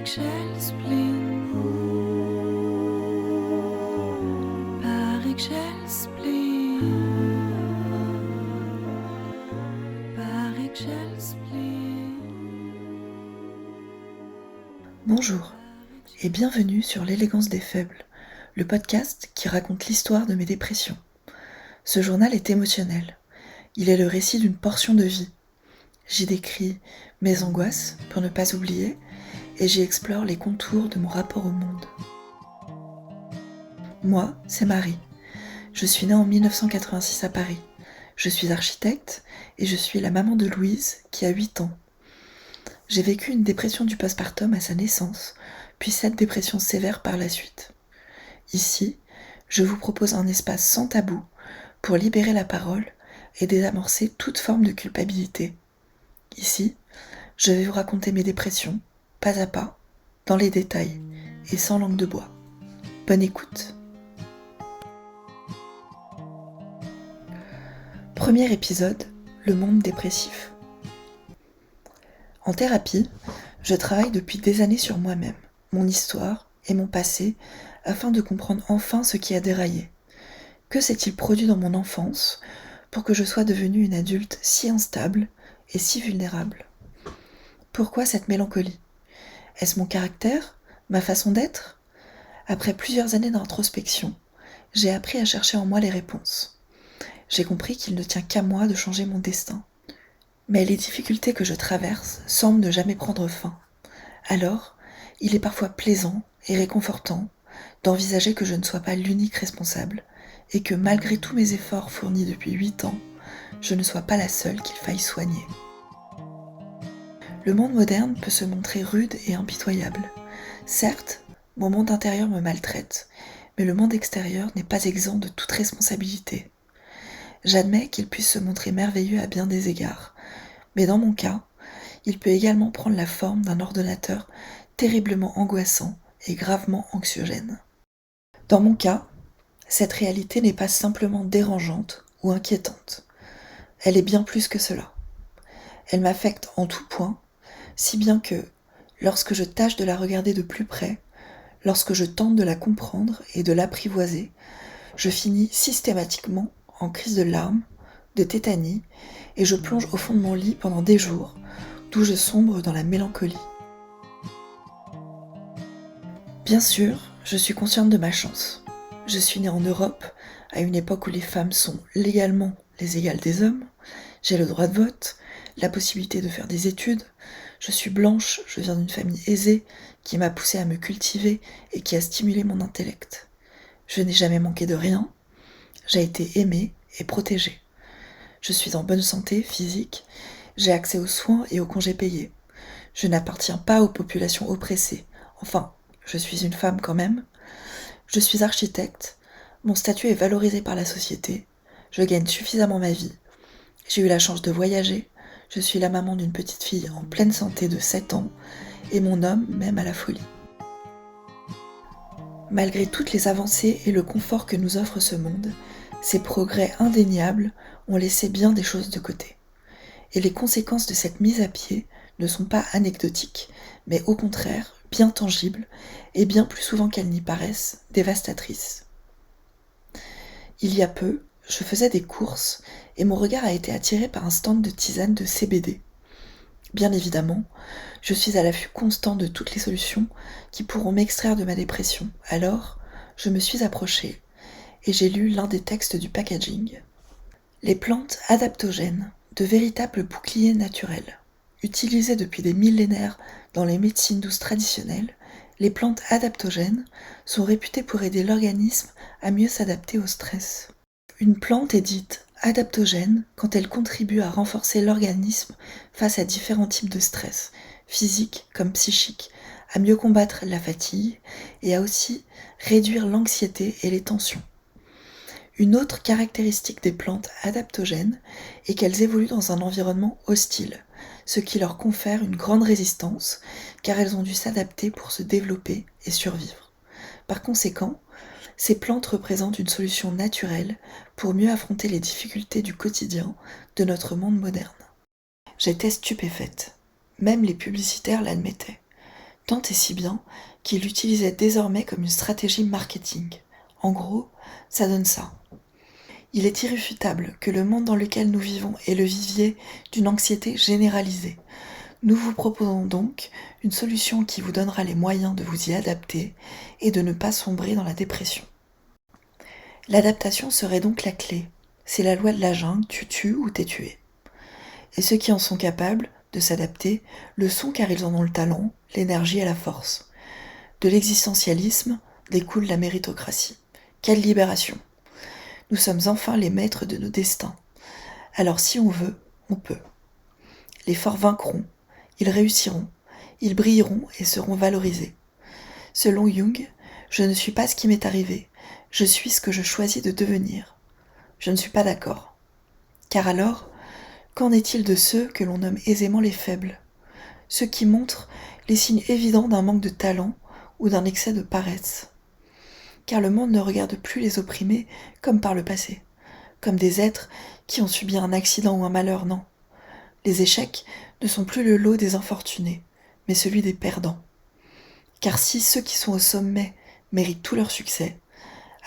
ik själv blind, var ik själv blind, var ik själv blind. Bonjour et bienvenue sur l'élégance des faibles, le podcast qui raconte l'histoire de mes dépressions. Ce journal est émotionnel. Il est le récit d'une portion de vie. J'y décris mes angoisses pour ne pas oublier et j'y explore les contours de mon rapport au monde. Moi, c'est Marie. Je suis née en 1986 à Paris. Je suis architecte et je suis la maman de Louise qui a 8 ans. J'ai vécu une dépression du postpartum à sa naissance, puis cette dépression sévère par la suite. Ici, je vous propose un espace sans tabou pour libérer la parole et désamorcer toute forme de culpabilité. Ici, je vais vous raconter mes dépressions, pas à pas, dans les détails et sans langue de bois. Bonne écoute. Premier épisode, le monde dépressif. En thérapie, je travaille depuis des années sur moi-même, mon histoire et mon passé, afin de comprendre enfin ce qui a déraillé. Que s'est-il produit dans mon enfance pour que je sois devenue une adulte si instable et si vulnérable? Pourquoi cette mélancolie? Est-ce mon caractère? Ma façon d'être? Après plusieurs années d'introspection, j'ai appris à chercher en moi les réponses. J'ai compris qu'il ne tient qu'à moi de changer mon destin. Mais les difficultés que je traverse semblent ne jamais prendre fin. Alors, il est parfois plaisant et réconfortant d'envisager que je ne sois pas l'unique responsable et que malgré tous mes efforts fournis depuis 8 ans, je ne sois pas la seule qu'il faille soigner. Le monde moderne peut se montrer rude et impitoyable. Certes, mon monde intérieur me maltraite, mais le monde extérieur n'est pas exempt de toute responsabilité. J'admets qu'il puisse se montrer merveilleux à bien des égards, mais dans mon cas, il peut également prendre la forme d'un ordonnateur terriblement angoissant et gravement anxiogène. Dans mon cas, cette réalité n'est pas simplement dérangeante ou inquiétante. Elle est bien plus que cela. Elle m'affecte en tout point, si bien que, lorsque je tâche de la regarder de plus près, lorsque je tente de la comprendre et de l'apprivoiser, je finis systématiquement en crise de larmes, de tétanie, et je plonge au fond de mon lit pendant des jours, d'où je sombre dans la mélancolie. Bien sûr, je suis consciente de ma chance. Je suis née en Europe, à une époque où les femmes sont légalement les égales des hommes. J'ai le droit de vote, la possibilité de faire des études. Je suis blanche, je viens d'une famille aisée qui m'a poussée à me cultiver et qui a stimulé mon intellect. Je n'ai jamais manqué de rien. J'ai été aimée et protégée. Je suis en bonne santé physique. J'ai accès aux soins et aux congés payés. Je n'appartiens pas aux populations oppressées. Enfin, je suis une femme quand même. Je suis architecte. Mon statut est valorisé par la société. Je gagne suffisamment ma vie. J'ai eu la chance de voyager. Je suis la maman d'une petite fille en pleine santé de 7 ans et mon homme m'aime à la folie. Malgré toutes les avancées et le confort que nous offre ce monde, ces progrès indéniables ont laissé bien des choses de côté. Et les conséquences de cette mise à pied ne sont pas anecdotiques, mais au contraire bien tangibles et bien plus souvent qu'elles n'y paraissent, dévastatrices. Il y a peu, je faisais des courses et mon regard a été attiré par un stand de tisane de CBD. Bien évidemment, je suis à l'affût constant de toutes les solutions qui pourront m'extraire de ma dépression. Alors, je me suis approchée et j'ai lu l'un des textes du packaging. Les plantes adaptogènes, de véritables boucliers naturels. Utilisées depuis des millénaires dans les médecines douces traditionnelles, les plantes adaptogènes sont réputées pour aider l'organisme à mieux s'adapter au stress. Une plante est dite adaptogène quand elle contribue à renforcer l'organisme face à différents types de stress, physique comme psychique, à mieux combattre la fatigue et à aussi réduire l'anxiété et les tensions. Une autre caractéristique des plantes adaptogènes est qu'elles évoluent dans un environnement hostile, ce qui leur confère une grande résistance car elles ont dû s'adapter pour se développer et survivre. Par conséquent, ces plantes représentent une solution naturelle pour mieux affronter les difficultés du quotidien de notre monde moderne. J'étais stupéfaite. Même les publicitaires l'admettaient. Tant et si bien qu'il l'utilisait désormais comme une stratégie marketing. En gros, ça donne ça. Il est irréfutable que le monde dans lequel nous vivons est le vivier d'une anxiété généralisée. Nous vous proposons donc une solution qui vous donnera les moyens de vous y adapter et de ne pas sombrer dans la dépression. L'adaptation serait donc la clé. C'est la loi de la jungle, tu tues ou t'es tué. Et ceux qui en sont capables de s'adapter le sont car ils en ont le talent, l'énergie et la force. De l'existentialisme découle la méritocratie. Quelle libération! Nous sommes enfin les maîtres de nos destins. Alors si on veut, on peut. Les forts vaincront, ils réussiront, ils brilleront et seront valorisés. Selon Jung, je ne suis pas ce qui m'est arrivé, je suis ce que je choisis de devenir. Je ne suis pas d'accord. Car alors, qu'en est-il de ceux que l'on nomme aisément les faibles? Ceux qui montrent les signes évidents d'un manque de talent ou d'un excès de paresse. Car le monde ne regarde plus les opprimés comme par le passé, comme des êtres qui ont subi un accident ou un malheur, non. Les échecs ne sont plus le lot des infortunés, mais celui des perdants. Car si ceux qui sont au sommet méritent tout leur succès,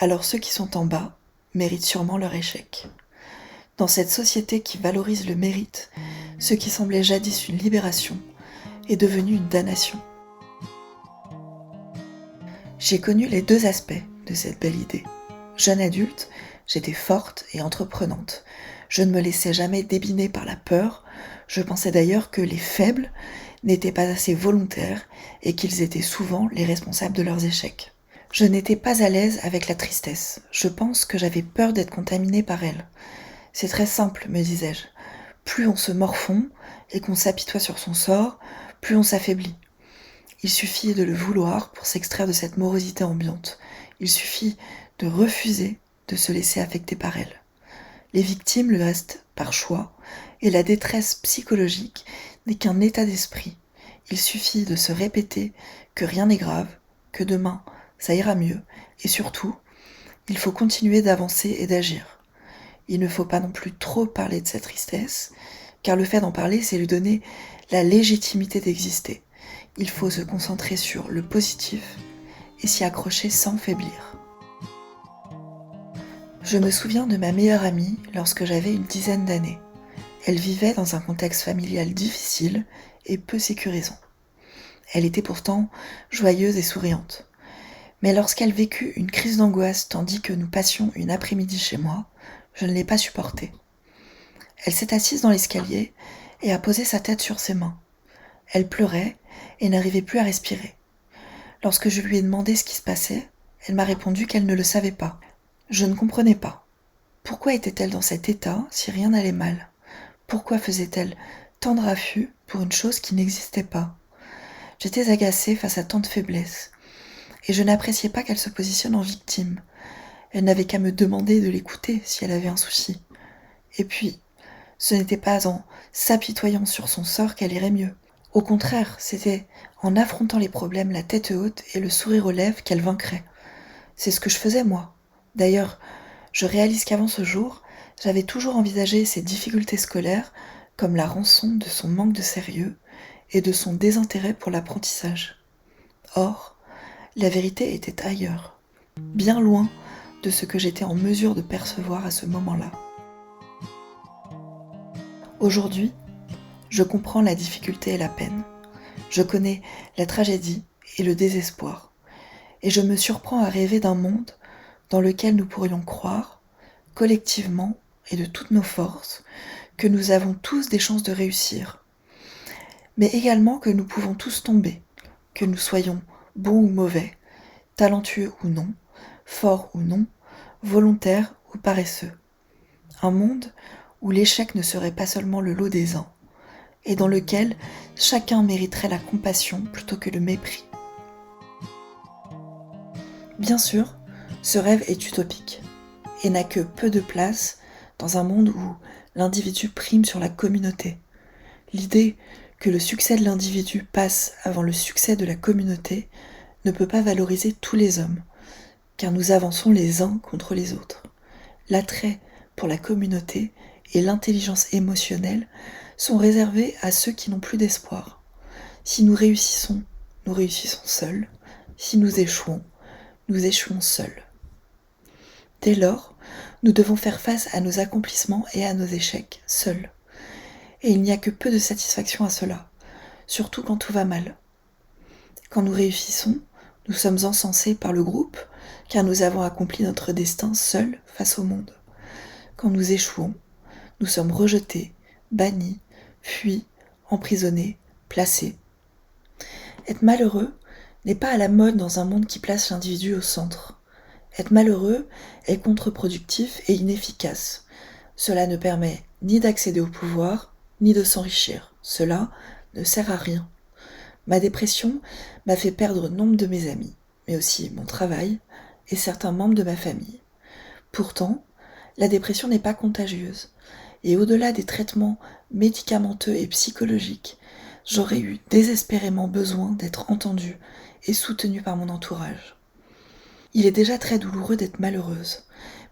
alors ceux qui sont en bas méritent sûrement leur échec. Dans cette société qui valorise le mérite, ce qui semblait jadis une libération est devenu une damnation. J'ai connu les deux aspects de cette belle idée. Jeune adulte, j'étais forte et entreprenante. Je ne me laissais jamais débiner par la peur. Je pensais d'ailleurs que les faibles n'étaient pas assez volontaires et qu'ils étaient souvent les responsables de leurs échecs. Je n'étais pas à l'aise avec la tristesse. Je pense que j'avais peur d'être contaminée par elle. C'est très simple, me disais-je. Plus on se morfond et qu'on s'apitoie sur son sort, plus on s'affaiblit. Il suffit de le vouloir pour s'extraire de cette morosité ambiante. Il suffit de refuser de se laisser affecter par elle. Les victimes le restent par choix, et la détresse psychologique n'est qu'un état d'esprit. Il suffit de se répéter que rien n'est grave, que demain ça ira mieux, et surtout, il faut continuer d'avancer et d'agir. Il ne faut pas non plus trop parler de sa tristesse, car le fait d'en parler, c'est lui donner la légitimité d'exister. Il faut se concentrer sur le positif et s'y accrocher sans faiblir. Je me souviens de ma meilleure amie lorsque j'avais une dizaine d'années. Elle vivait dans un contexte familial difficile et peu sécurisant. Elle était pourtant joyeuse et souriante. Mais lorsqu'elle vécut une crise d'angoisse tandis que nous passions une après-midi chez moi, je ne l'ai pas supportée. Elle s'est assise dans l'escalier et a posé sa tête sur ses mains. Elle pleurait et n'arrivait plus à respirer. Lorsque je lui ai demandé ce qui se passait, elle m'a répondu qu'elle ne le savait pas. Je ne comprenais pas. Pourquoi était-elle dans cet état si rien n'allait mal? Pourquoi faisait-elle tant de raffus pour une chose qui n'existait pas? J'étais agacée face à tant de faiblesse, et je n'appréciais pas qu'elle se positionne en victime. Elle n'avait qu'à me demander de l'écouter si elle avait un souci. Et puis, ce n'était pas en s'apitoyant sur son sort qu'elle irait mieux. Au contraire, c'était en affrontant les problèmes la tête haute et le sourire aux lèvres qu'elle vaincrait. C'est ce que je faisais moi. D'ailleurs, je réalise qu'avant ce jour, j'avais toujours envisagé ses difficultés scolaires comme la rançon de son manque de sérieux et de son désintérêt pour l'apprentissage. Or, la vérité était ailleurs, bien loin de ce que j'étais en mesure de percevoir à ce moment-là. Aujourd'hui, je comprends la difficulté et la peine. Je connais la tragédie et le désespoir. Et je me surprends à rêver d'un monde dans lequel nous pourrions croire, collectivement et de toutes nos forces, que nous avons tous des chances de réussir. Mais également que nous pouvons tous tomber, que nous soyons bons ou mauvais, talentueux ou non, forts ou non, volontaires ou paresseux. Un monde où l'échec ne serait pas seulement le lot des uns, et dans lequel chacun mériterait la compassion plutôt que le mépris. Bien sûr, ce rêve est utopique, et n'a que peu de place dans un monde où l'individu prime sur la communauté. L'idée que le succès de l'individu passe avant le succès de la communauté ne peut pas valoriser tous les hommes, car nous avançons les uns contre les autres. L'attrait pour la communauté et l'intelligence émotionnelle sont réservés à ceux qui n'ont plus d'espoir. Si nous réussissons, nous réussissons seuls. Si nous échouons seuls. Dès lors, nous devons faire face à nos accomplissements et à nos échecs seuls. Et il n'y a que peu de satisfaction à cela, surtout quand tout va mal. Quand nous réussissons, nous sommes encensés par le groupe, car nous avons accompli notre destin seuls face au monde. Quand nous échouons, nous sommes rejetés, bannis, fuis, emprisonnés, placés. Être malheureux n'est pas à la mode dans un monde qui place l'individu au centre. Être malheureux est contre-productif et inefficace. Cela ne permet ni d'accéder au pouvoir, ni de s'enrichir. Cela ne sert à rien. Ma dépression m'a fait perdre nombre de mes amis, mais aussi mon travail et certains membres de ma famille. Pourtant, la dépression n'est pas contagieuse, et au-delà des traitements médicamenteux et psychologiques, j'aurais eu désespérément besoin d'être entendue et soutenue par mon entourage. Il est déjà très douloureux d'être malheureuse,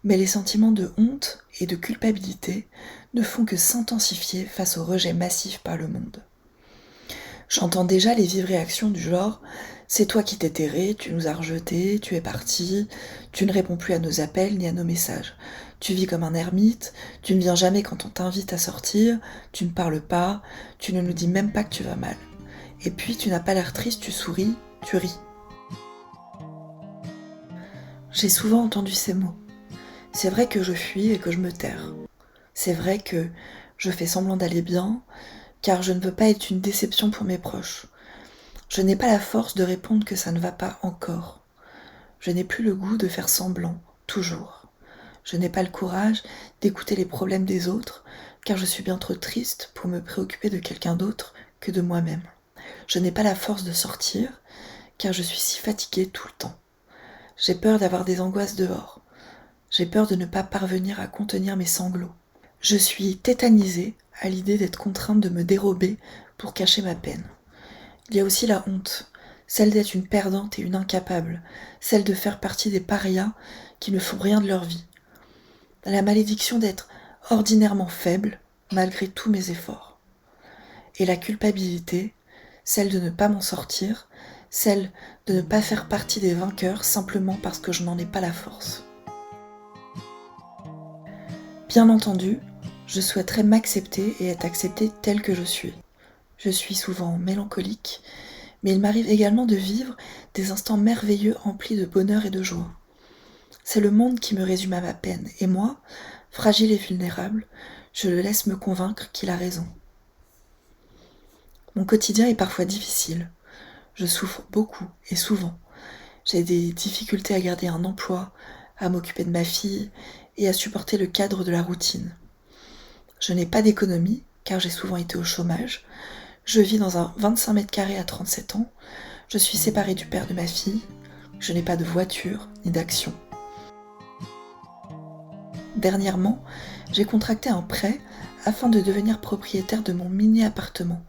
mais les sentiments de honte et de culpabilité ne font que s'intensifier face au rejet massif par le monde. J'entends déjà les vives réactions du genre « c'est toi qui t'es terré, tu nous as rejetés, tu es parti, tu ne réponds plus à nos appels ni à nos messages. Tu vis comme un ermite, tu ne viens jamais quand on t'invite à sortir, tu ne parles pas, tu ne nous dis même pas que tu vas mal. Et puis tu n'as pas l'air triste, tu souris, tu ris. » J'ai souvent entendu ces mots. C'est vrai que je fuis et que je me terre. C'est vrai que je fais semblant d'aller bien, car je ne veux pas être une déception pour mes proches. Je n'ai pas la force de répondre que ça ne va pas encore. Je n'ai plus le goût de faire semblant, toujours. Je n'ai pas le courage d'écouter les problèmes des autres, car je suis bien trop triste pour me préoccuper de quelqu'un d'autre que de moi-même. Je n'ai pas la force de sortir, car je suis si fatiguée tout le temps. J'ai peur d'avoir des angoisses dehors. J'ai peur de ne pas parvenir à contenir mes sanglots. Je suis tétanisée à l'idée d'être contrainte de me dérober pour cacher ma peine. Il y a aussi la honte, celle d'être une perdante et une incapable, celle de faire partie des parias qui ne font rien de leur vie. La malédiction d'être ordinairement faible malgré tous mes efforts. Et la culpabilité, celle de ne pas m'en sortir, celle de ne pas faire partie des vainqueurs simplement parce que je n'en ai pas la force. Bien entendu, je souhaiterais m'accepter et être acceptée telle que je suis. Je suis souvent mélancolique, mais il m'arrive également de vivre des instants merveilleux remplis de bonheur et de joie. C'est le monde qui me résume à ma peine, et moi, fragile et vulnérable, je le laisse me convaincre qu'il a raison. Mon quotidien est parfois difficile. Je souffre beaucoup et souvent. J'ai des difficultés à garder un emploi, à m'occuper de ma fille et à supporter le cadre de la routine. Je n'ai pas d'économie, car j'ai souvent été au chômage. Je vis dans un 25 mètres carrés à 37 ans. Je suis séparée du père de ma fille. Je n'ai pas de voiture ni d'action. Dernièrement, j'ai contracté un prêt afin de devenir propriétaire de mon mini-appartement.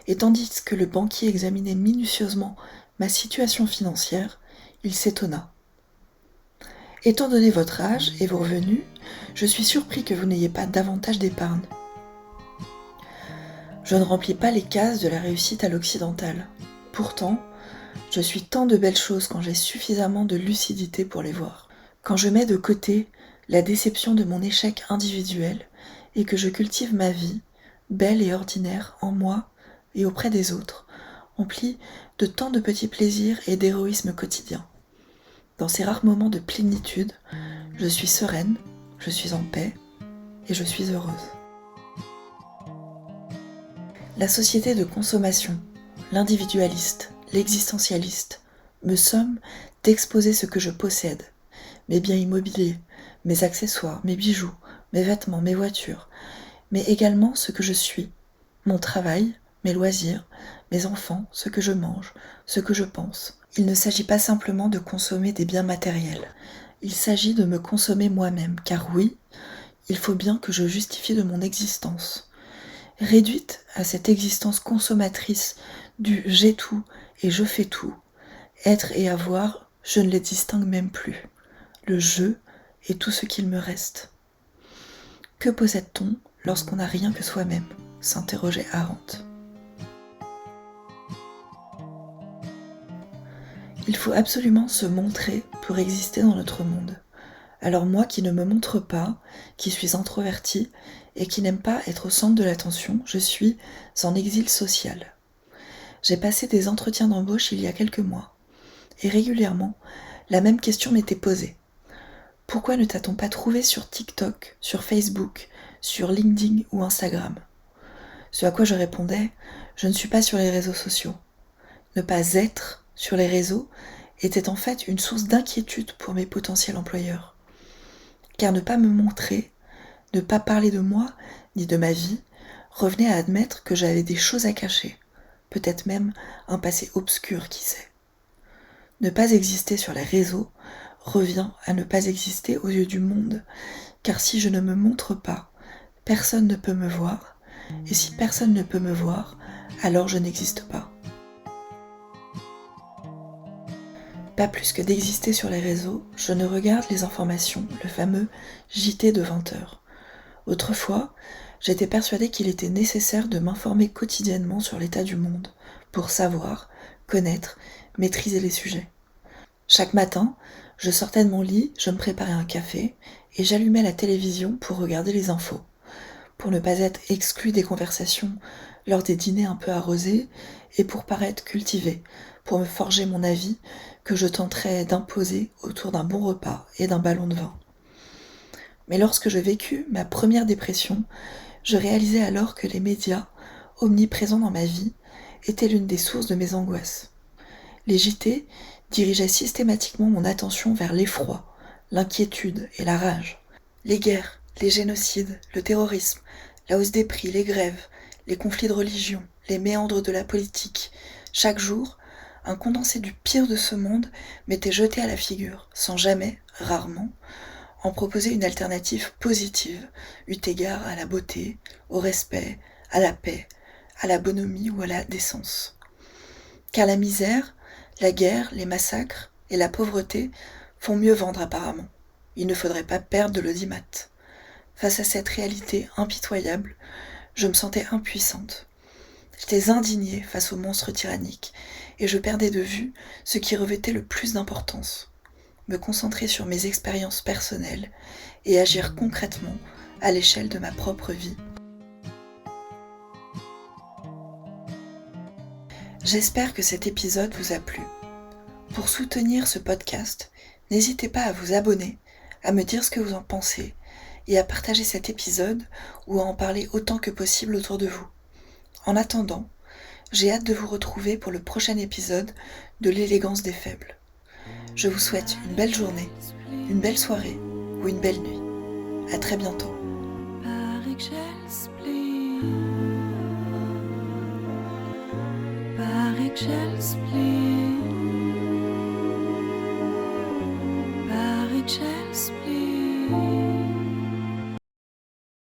Et tandis que le banquier examinait minutieusement ma situation financière, il s'étonna. « Étant donné votre âge et vos revenus, je suis surpris que vous n'ayez pas davantage d'épargne. Je ne remplis pas les cases de la réussite à l'occidentale. Pourtant, je suis tant de belles choses quand j'ai suffisamment de lucidité pour les voir. Quand je mets de côté la déception de mon échec individuel et que je cultive ma vie, belle et ordinaire, en moi et auprès des autres, emplie de tant de petits plaisirs et d'héroïsme quotidien. Dans ces rares moments de plénitude, je suis sereine, je suis en paix et je suis heureuse. La société de consommation, l'individualiste, l'existentialiste, me somme d'exposer ce que je possède, mes biens immobiliers, mes accessoires, mes bijoux, mes vêtements, mes voitures, mais également ce que je suis, mon travail, mes loisirs, mes enfants, ce que je mange, ce que je pense. Il ne s'agit pas simplement de consommer des biens matériels, il s'agit de me consommer moi-même, car oui, il faut bien que je justifie de mon existence. Réduite à cette existence consommatrice du « j'ai tout et je fais tout », être et avoir, je ne les distingue même plus. Le « je » est tout ce qu'il me reste. Que possède-t-on lorsqu'on n'a rien que soi-même ? S'interrogeait Arendt. Il faut absolument se montrer pour exister dans notre monde. Alors moi qui ne me montre pas, qui suis introvertie et qui n'aime pas être au centre de l'attention, je suis en exil social. J'ai passé des entretiens d'embauche il y a quelques mois et régulièrement, la même question m'était posée. Pourquoi ne t'a-t-on pas trouvé sur TikTok, sur Facebook, sur LinkedIn ou Instagram ? Ce à quoi je répondais, je ne suis pas sur les réseaux sociaux. Ne pas être sur les réseaux était en fait une source d'inquiétude pour mes potentiels employeurs. Car ne pas me montrer, ne pas parler de moi ni de ma vie, revenait à admettre que j'avais des choses à cacher, peut-être même un passé obscur, qui sait. Ne pas exister sur les réseaux revient à ne pas exister aux yeux du monde, car si je ne me montre pas, personne ne peut me voir, et si personne ne peut me voir, alors je n'existe pas. Pas plus que d'exister sur les réseaux, je ne regarde les informations, le fameux JT de 20h. Autrefois, j'étais persuadée qu'il était nécessaire de m'informer quotidiennement sur l'état du monde, pour savoir, connaître, maîtriser les sujets. Chaque matin, je sortais de mon lit, je me préparais un café, et j'allumais la télévision pour regarder les infos, pour ne pas être exclue des conversations lors des dîners un peu arrosés, et pour paraître cultivée, pour me forger mon avis que je tenterais d'imposer autour d'un bon repas et d'un ballon de vin. Mais lorsque je vécus ma première dépression, je réalisais alors que les médias, omniprésents dans ma vie, étaient l'une des sources de mes angoisses. Les JT dirigeaient systématiquement mon attention vers l'effroi, l'inquiétude et la rage. Les guerres, les génocides, le terrorisme, la hausse des prix, les grèves, les conflits de religion, les méandres de la politique. Chaque jour, un condensé du pire de ce monde m'était jeté à la figure, sans jamais, rarement, en proposer une alternative positive, eut égard à la beauté, au respect, à la paix, à la bonhomie ou à la décence. Car la misère, la guerre, les massacres et la pauvreté font mieux vendre apparemment. Il ne faudrait pas perdre de l'audimat. Face à cette réalité impitoyable, je me sentais impuissante. J'étais indignée face au monstre tyrannique et je perdais de vue ce qui revêtait le plus d'importance. Me concentrer sur mes expériences personnelles et agir concrètement à l'échelle de ma propre vie. J'espère que cet épisode vous a plu. Pour soutenir ce podcast, n'hésitez pas à vous abonner, à me dire ce que vous en pensez et à partager cet épisode ou à en parler autant que possible autour de vous. En attendant, j'ai hâte de vous retrouver pour le prochain épisode de l'élégance des faibles. Je vous souhaite une belle journée, une belle soirée ou une belle nuit. À très bientôt. Par Excel spleen. Par Excel spleen. Par Excel spleen.